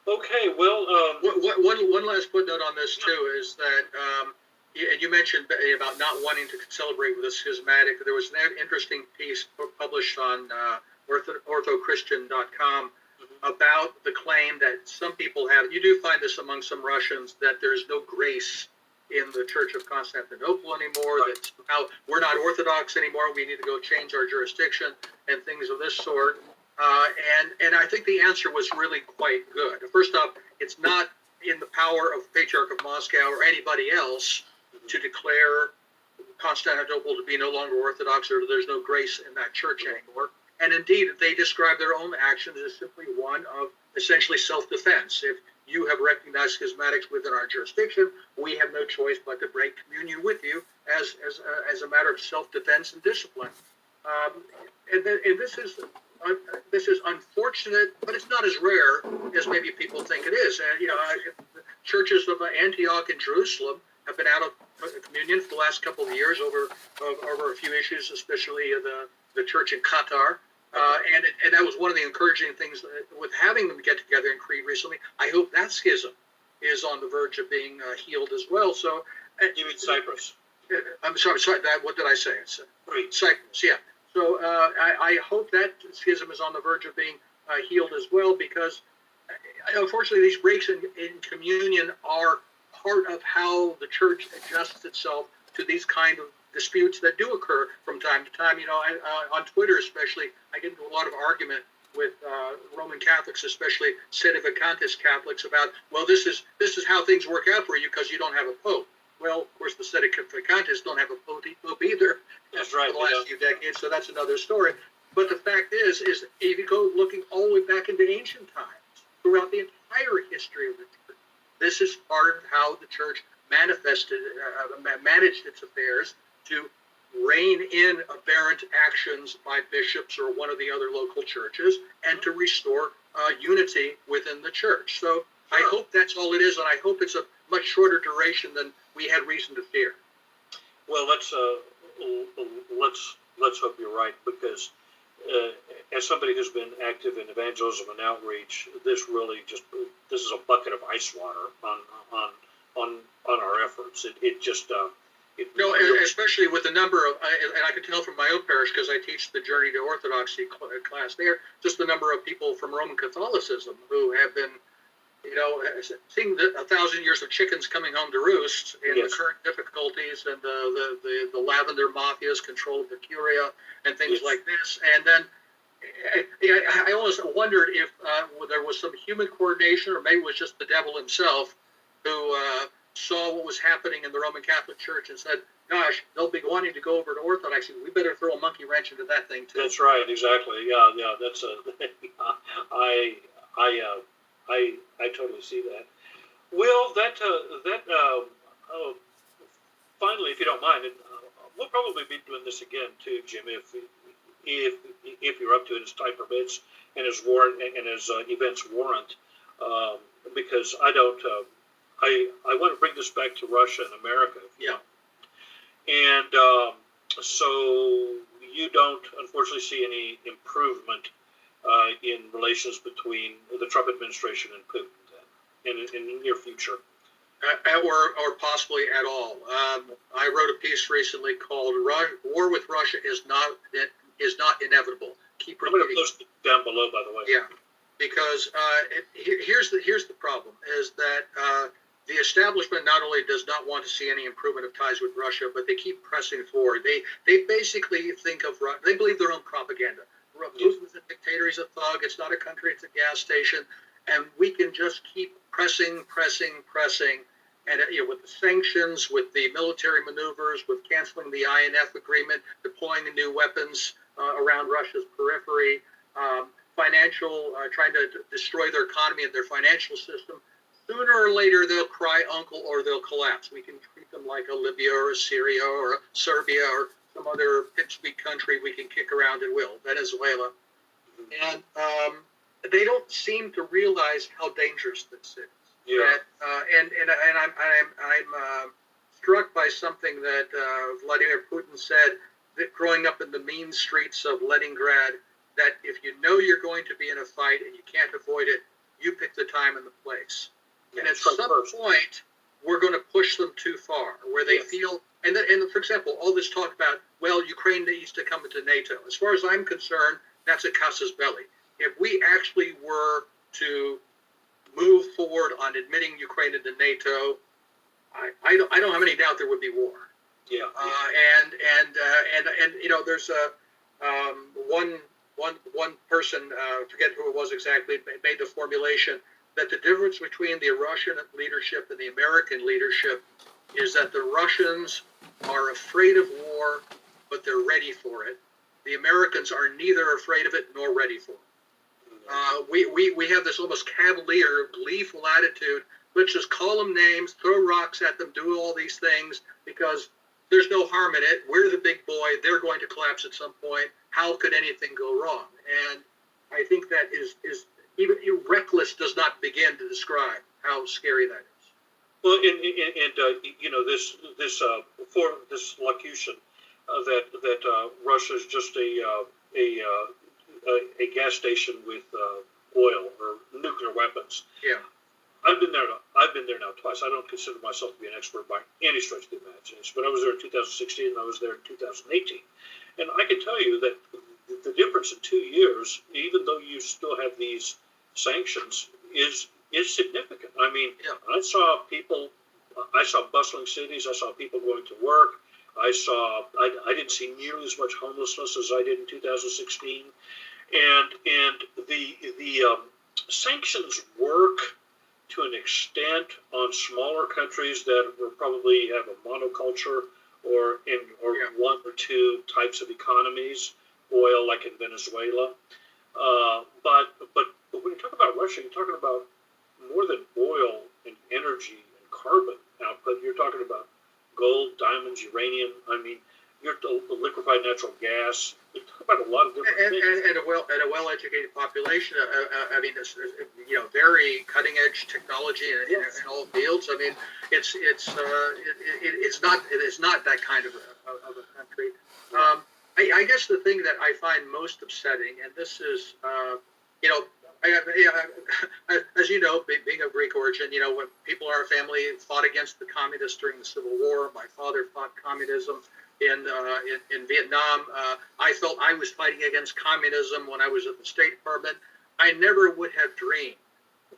Okay, well, One last footnote on this too is that, and you mentioned about not wanting to celebrate with a schismatic. There was an interesting piece published on orthochristian.com about the claim that some people have. You do find this among some Russians, that there's no grace in the Church of Constantinople anymore. Right. That somehow we're not Orthodox anymore. We need to go change our jurisdiction and things of this sort. And I think the answer was really quite good. First off, it's not in the power of the Patriarch of Moscow or anybody else to declare Constantinople to be no longer Orthodox, or there's no grace in that church anymore. And indeed, they describe their own actions as simply one of essentially self-defense. If you have recognized schismatics within our jurisdiction, we have no choice but to break communion with you as a matter of self-defense and discipline. And this is unfortunate, but it's not as rare as maybe people think it is. And churches of Antioch and Jerusalem have been out of communion for the last couple of years over a few issues, especially the church in Qatar. And that was one of the encouraging things with having them get together in Crete recently. I hope that schism is on the verge of being healed as well. So, you mean Cyprus? I'm sorry. What did I say? It's Crete. Cyprus. Yeah. So I hope that schism is on the verge of being healed as well, because unfortunately these breaks in communion are part of how the church adjusts itself to these kind of disputes that do occur from time to time. On Twitter especially, I get into a lot of argument with Roman Catholics, especially sedevacantist Catholics, about, well, this is how things work out for you because you don't have a pope. Well, of course, the sedevacantists don't have a pope either. That's right. For the last few decades, so that's another story. But the fact is if you go looking all the way back into ancient times, throughout the entire history of the church, this is part of how the church managed its affairs to rein in aberrant actions by bishops or one of the other local churches, and to restore unity within the church. So I hope that's all it is, and I hope it's a much shorter duration than we had reason to fear. Well, let's hope you're right, because as somebody who's been active in evangelism and outreach, this is a bucket of ice water on our efforts. Especially with the number of, and I can tell from my own parish because I teach the Journey to Orthodoxy class there, just the number of people from Roman Catholicism who have been, seeing 1,000 years of chickens coming home to roost in the current difficulties, and the lavender mafia's control of the curia and things like this. And then I always wondered if there was some human coordination, or maybe it was just the devil himself who saw what was happening in the Roman Catholic Church and said, gosh, they'll be wanting to go over to Orthodoxy. We better throw a monkey wrench into that thing too. That's right, exactly. Yeah. That's I totally see that. Well, finally, if you don't mind, we'll probably be doing this again too, Jim, if you're up to it, as time permits and as events warrant, because I want to bring this back to Russia and America. Yeah. And so you don't, unfortunately, see any improvement in relations between the Trump administration and Putin then, in the near future. Or possibly at all. I wrote a piece recently called "War with Russia is not inevitable." Keep repeating. I'm going to post it down below, by the way. Yeah, because here's the problem: is that the establishment not only does not want to see any improvement of ties with Russia, but they keep pressing forward. They basically think of they believe their own propaganda. Putin's a dictator, he's a thug, it's not a country, it's a gas station, and we can just keep pressing, and with the sanctions, with the military maneuvers, with canceling the INF agreement, deploying the new weapons around Russia's periphery, trying to destroy their economy and their financial system. Sooner or later, they'll cry uncle or they'll collapse. We can treat them like a Libya or a Syria or a Serbia or some other pipsqueak country we can kick around at will, Venezuela. And they don't seem to realize how dangerous this is. Yeah. And I'm struck by something that Vladimir Putin said, that growing up in the mean streets of Leningrad, that if you know you're going to be in a fight and you can't avoid it, you pick the time and the place. Yeah, And at strike some first. point, we're going to push them too far, where they Yes. feel, and for example, all this talk about, well, Ukraine needs to come into NATO. As far as I'm concerned, that's a casus belli. If we actually were to move forward on admitting Ukraine into NATO, I don't have any doubt there would be war. Yeah. And you know, there's one person, forget who it was exactly, made the formulation that the difference between the Russian leadership and the American leadership is that the Russians are afraid of war, but they're ready for it. The Americans are neither afraid of it nor ready for it. We have this almost cavalier, gleeful attitude. Let's just call them names, throw rocks at them, do all these things, because there's no harm in it. We're the big boy. They're going to collapse at some point. How could anything go wrong? And I think that is even reckless does not begin to describe how scary that is. Well, and you know, this locution that Russia is just a gas station with oil or nuclear weapons. Yeah. I've been there now twice. I don't consider myself to be an expert by any stretch of the imagination, but I was there in 2016 and I was there in 2018, and I can tell you that the difference in 2 years, even though you still have these sanctions, is significant. I mean, Yeah. I saw bustling cities. I saw people going to work. I didn't see nearly as much homelessness as I did in 2016, and the sanctions work to an extent on smaller countries that will probably have a monoculture or Yeah. one or two types of economies, oil like in Venezuela. But when you talk about Russia, you're talking about more than oil and energy and carbon output. You're talking about gold, diamonds, uranium. I mean, you're liquefied natural gas. You talk about a lot of different things. And a well-educated population. I mean, you know, very cutting-edge technology in all fields. I mean, it is not that kind of a country. I guess the thing that I find most upsetting, and this is, you know, as you know, being of Greek origin, you know, when people in our family fought against the communists during the Civil War, my father fought communism in Vietnam. I felt I was fighting against communism when I was at the State Department. I never would have dreamed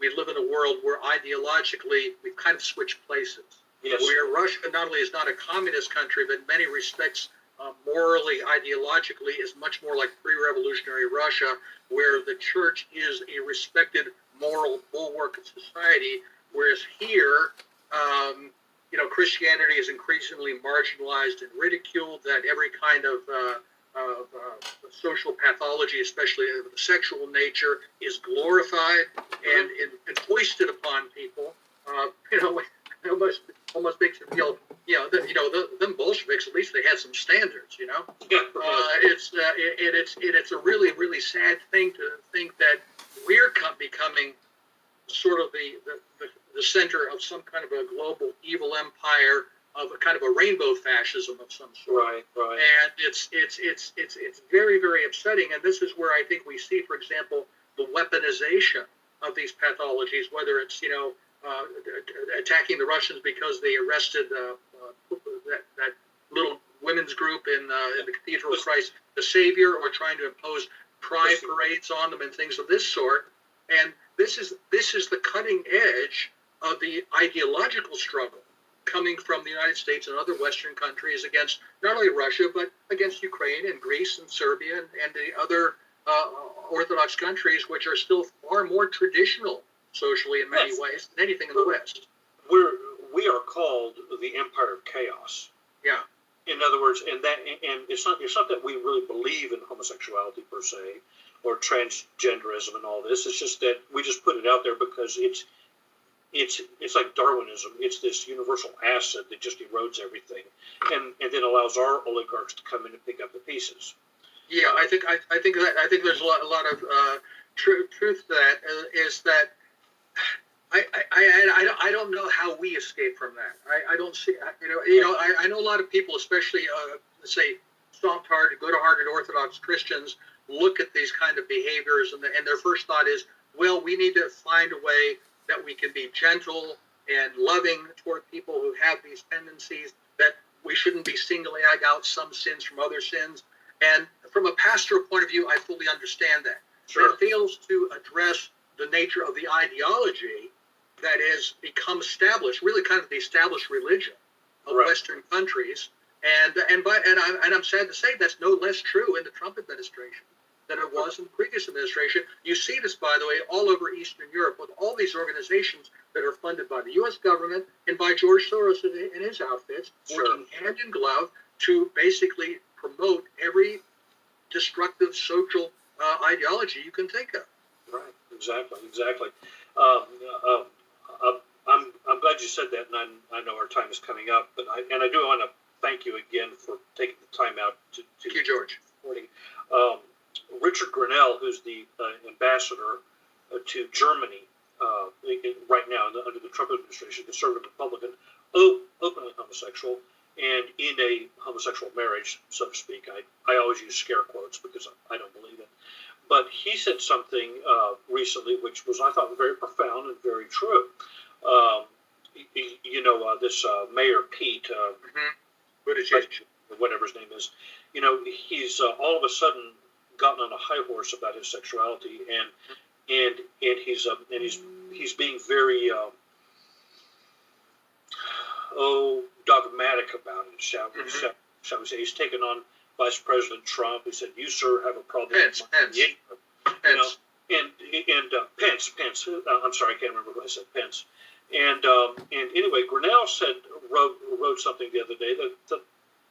we live in a world where ideologically we've kind of switched places. Yes. Where Russia not only is not a communist country, but in many respects, morally, ideologically, is much more like pre-revolutionary Russia, where the church is a respected moral bulwark of society, whereas here, you know, Christianity is increasingly marginalized and ridiculed, that every kind of social pathology, especially of the sexual nature, is glorified and foisted upon people. You know, it almost makes you feel, them Bolsheviks, at least they had some standards, you know. Yeah. It's a really, really sad thing to think that we're becoming sort of the center of some kind of a global evil empire of a kind of a rainbow fascism of some sort. Right. And it's very, very upsetting. And this is where I think we see, for example, the weaponization of these pathologies, whether it's, you know, attacking the Russians because they arrested that little women's group in the Cathedral of Christ the Savior, or trying to impose pride parades on them and things of this sort. And this is the cutting edge of the ideological struggle coming from the United States and other Western countries against not only Russia, but against Ukraine and Greece and Serbia and the other Orthodox countries, which are still far more traditional socially in many ways than anything in the West. We are called the Empire of Chaos. Yeah. In other words, and it's not that we really believe in homosexuality per se, or transgenderism and all this. It's just that we just put it out there because it's like Darwinism. It's this universal acid that just erodes everything, and then allows our oligarchs to come in and pick up the pieces. Yeah, I think there's a lot of truth to that. Is that I don't know how we escape from that. I don't see, I know a lot of people, especially let's say soft-hearted, good-hearted Orthodox Christians, look at these kind of behaviors and their first thought is, well, we need to find a way that we can be gentle and loving toward people who have these tendencies, that we shouldn't be singling out some sins from other sins. And from a pastoral point of view, I fully understand that. Sure. It fails to address the nature of the ideology that has become established, really kind of the established religion of Right. Western countries. And I'm sad to say that's no less true in the Trump administration than it was in the previous administration. You see this, by the way, all over Eastern Europe with all these organizations that are funded by the U.S. government and by George Soros and his outfits, Sure. working hand in glove to basically promote every destructive social ideology you can think of. Right. Exactly. I'm glad you said that, and I know our time is coming up, but I do want to thank you again for taking the time out to Thank you, George. Richard Grinnell, who's the ambassador to Germany right now under the Trump administration, conservative Republican, openly homosexual, and in a homosexual marriage, so to speak. I always use scare quotes because I don't believe it. But he said something recently which was, I thought, very profound and very true. This Mayor Pete, whatever his name is, he's all of a sudden gotten on a high horse about his sexuality, and he's being very dogmatic about it. Shall we say? He's taken on Vice President Trump. He said, "You, sir, have a problem." Pence. Pence. I'm sorry, I can't remember what I said. Pence. And anyway, Grinnell wrote something the other day that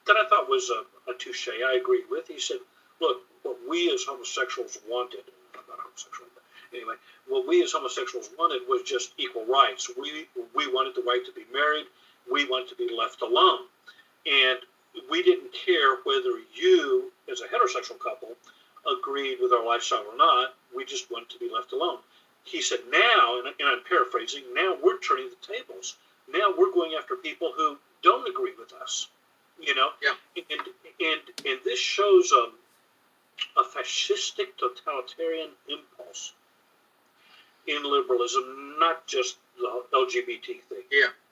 I thought was a touche. I agreed with. He said, "Look, what we as homosexuals wanted, I'm not homosexual, but anyway, what we as homosexuals wanted was just equal rights. We wanted the right to be married. We wanted to be left alone, and we didn't care whether you, as a heterosexual couple, agreed with our lifestyle or not. We just wanted to be left alone." He said, now, and I'm paraphrasing, now we're turning the tables. Now we're going after people who don't agree with us, Yeah. And this shows a fascistic totalitarian impulse in liberalism, not just the LGBT thing.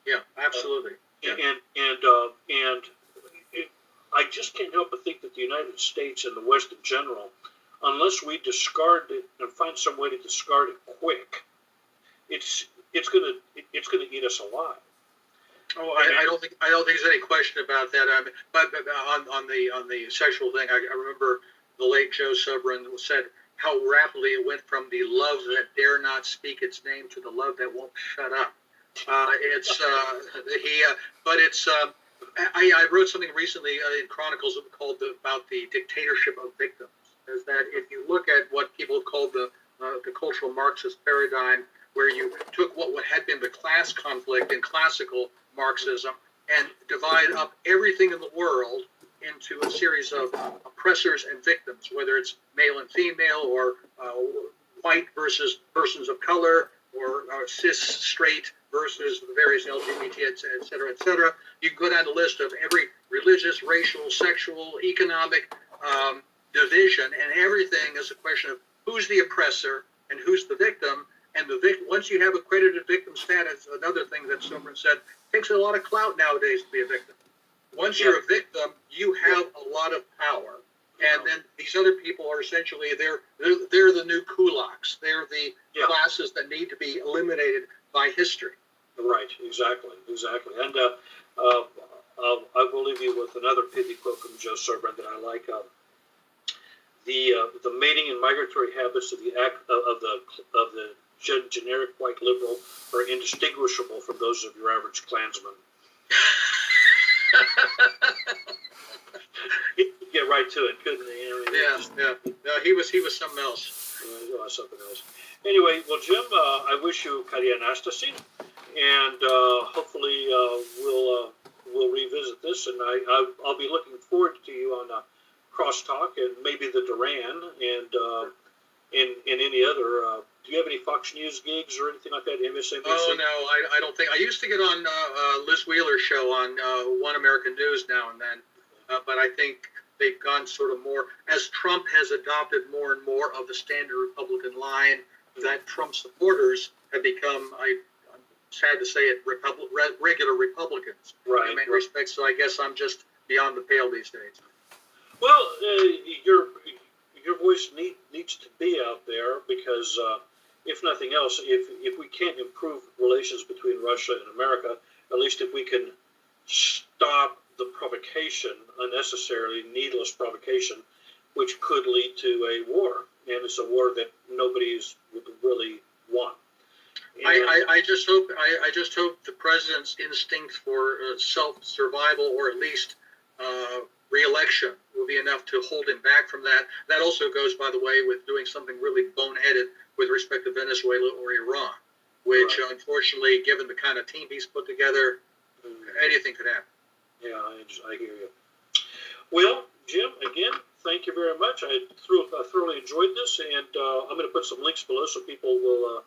Yeah, absolutely. And I just can't help but think that the United States and the West in general, unless we discard it and find some way to discard it quick, it's gonna eat us alive. Oh, I don't think there's any question about that. I mean, but on the sexual thing, I remember the late Joe Subrin said how rapidly it went from the love that dare not speak its name to the love that won't shut up. I wrote something recently in Chronicles called about the dictatorship of victims. Is that if you look at what people called the cultural Marxist paradigm, where you took what had been the class conflict in classical Marxism and divide up everything in the world into a series of oppressors and victims, whether it's male and female, or white versus persons of color, or cis straight versus the various LGBT, et cetera. You can go down the list of every religious, racial, sexual, economic division, and everything is a question of who's the oppressor and who's the victim. And once you have accredited victim status, another thing that Someone said, takes a lot of clout nowadays to be a victim. Once you're a victim, you have a lot of power. And then these other people are essentially, they're the new kulaks. They're the classes that need to be eliminated by history. Right, exactly. And I will leave you with another pithy quote from Joe Subrin that I like. The mating and migratory habits of the generic white liberal are indistinguishable from those of your average Klansman. He could get right to it, couldn't he? No, he was something else. He was something else. Anyway, well, Jim, I wish you Karia Anastasi, and hopefully we'll revisit this, and I'll be looking forward to you on Crosstalk and maybe the Duran and any other. Do you have any Fox News gigs or anything like that? MSNBC? Oh no, I don't think. I used to get on Liz Wheeler's show on One American News now and then, but I think they've gone sort of more as Trump has adopted more and more of the standard Republican line. that Trump supporters have become, I'm sad to say it, regular Republicans Right. in many respects. So I guess I'm just beyond the pale these days. Well, your voice needs to be out there because if nothing else, if we can't improve relations between Russia and America, at least if we can stop the provocation, unnecessarily needless provocation, which could lead to a war, and it's a war that nobody would really want. I just hope the president's instinct for self-survival, or at least re-election, will be enough to hold him back from that. That also goes, by the way, with doing something really boneheaded with respect to Venezuela or Iran, which unfortunately, given the kind of team he's put together, anything could happen. Yeah, I hear you. Well, Jim, again, thank you very much. I thoroughly enjoyed this, and I'm going to put some links below so people will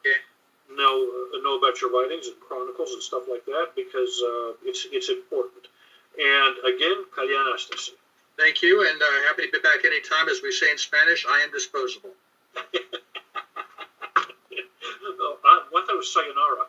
know about your writings and chronicles and stuff like that, because it's important. And again, Kalyan Astasi. Thank you, and happy to be back anytime. As we say in Spanish, I am disposable. I thought it was sayonara.